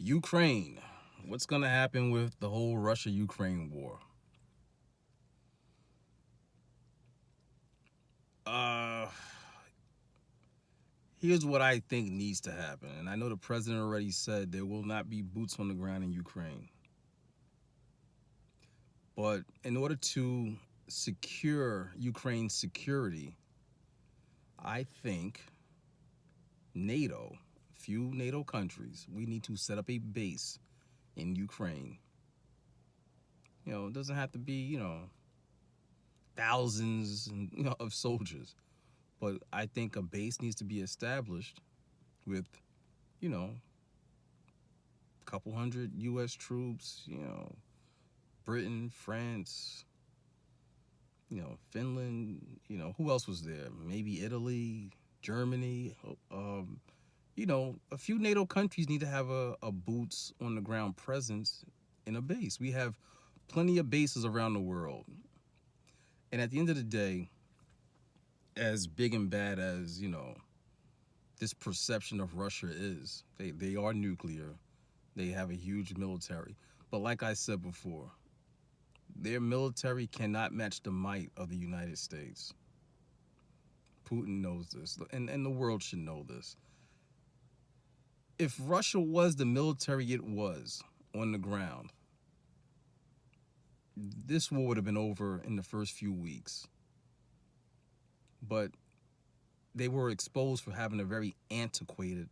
Ukraine. What's going to happen with the whole Russia-Ukraine war? Uh, Here's what I think needs to happen. And I know the president already said there will not be boots on the ground in Ukraine. But in order to secure Ukraine's security, I think NATO, few NATO countries, we need to set up a base in Ukraine. It doesn't have to be, thousands of soldiers. But I think a base needs to be established with, a couple hundred U.S. troops, Britain, France, Finland, who else was there? Maybe Italy, Germany. A few NATO countries need to have a boots on the ground presence in a base. We have plenty of bases around the world. And at the end of the day, as big and bad as, this perception of Russia is, they are nuclear. They have a huge military. But like I said before, their military cannot match the might of the United States. Putin knows this, and the world should know this. If Russia was the military it was on the ground, this war would have been over in the first few weeks. But they were exposed for having a very antiquated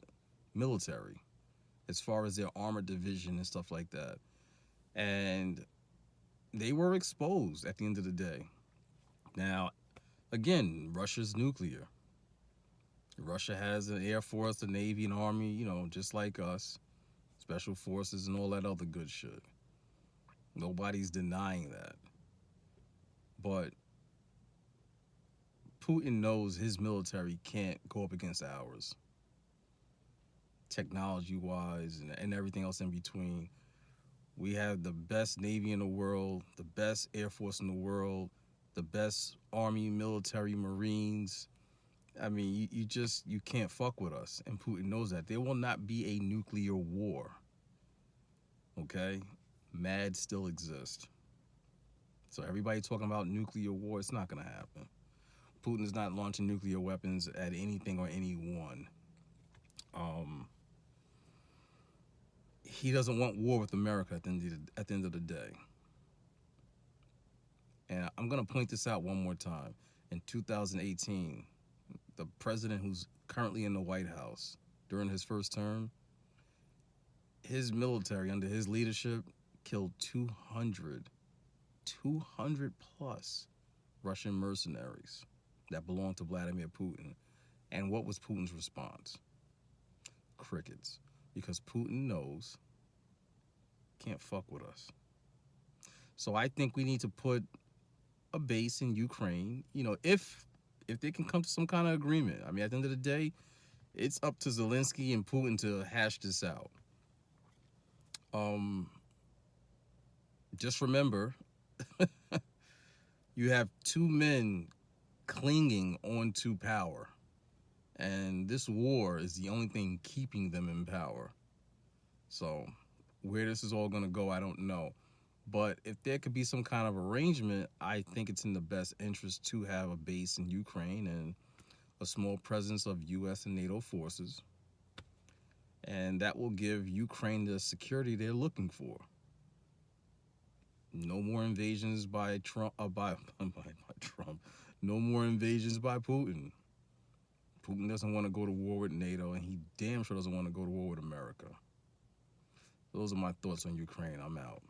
military as far as their armored division and stuff like that. And they were exposed at the end of the day. Now, again, Russia's nuclear. Russia has an air force, a navy, an army, just like us, special forces and all that other good shit. Nobody's denying that. But Putin knows his military can't go up against ours, technology-wise and everything else in between. We have the best Navy in the world, the best Air Force in the world, the best Army, military, Marines. I mean, you can't fuck with us, and Putin knows that. There will not be a nuclear war, okay? MAD still exists. So everybody talking about nuclear war, it's not going to happen. Putin is not launching nuclear weapons at anything or anyone. He doesn't want war with America at the end of the day. And I'm going to point this out one more time. In 2018, the president who's currently in the White House during his first term, his military under his leadership killed 200 plus Russian mercenaries that belonged to Vladimir Putin. And what was Putin's response? Crickets. Because Putin knows can't fuck with us. So I think we need to put a base in Ukraine, if they can come to some kind of agreement. I mean, at the end of the day, it's up to Zelensky and Putin to hash this out. Just remember, you have two men clinging onto power, and this war is the only thing keeping them in power. So where this is all going to go, I don't know. But if there could be some kind of arrangement, I think it's in the best interest to have a base in Ukraine and a small presence of U.S. and NATO forces. And that will give Ukraine the security they're looking for. No more invasions by Trump. By Trump. No more invasions by Putin. Putin doesn't want to go to war with NATO, and he damn sure doesn't want to go to war with America. Those are my thoughts on Ukraine. I'm out.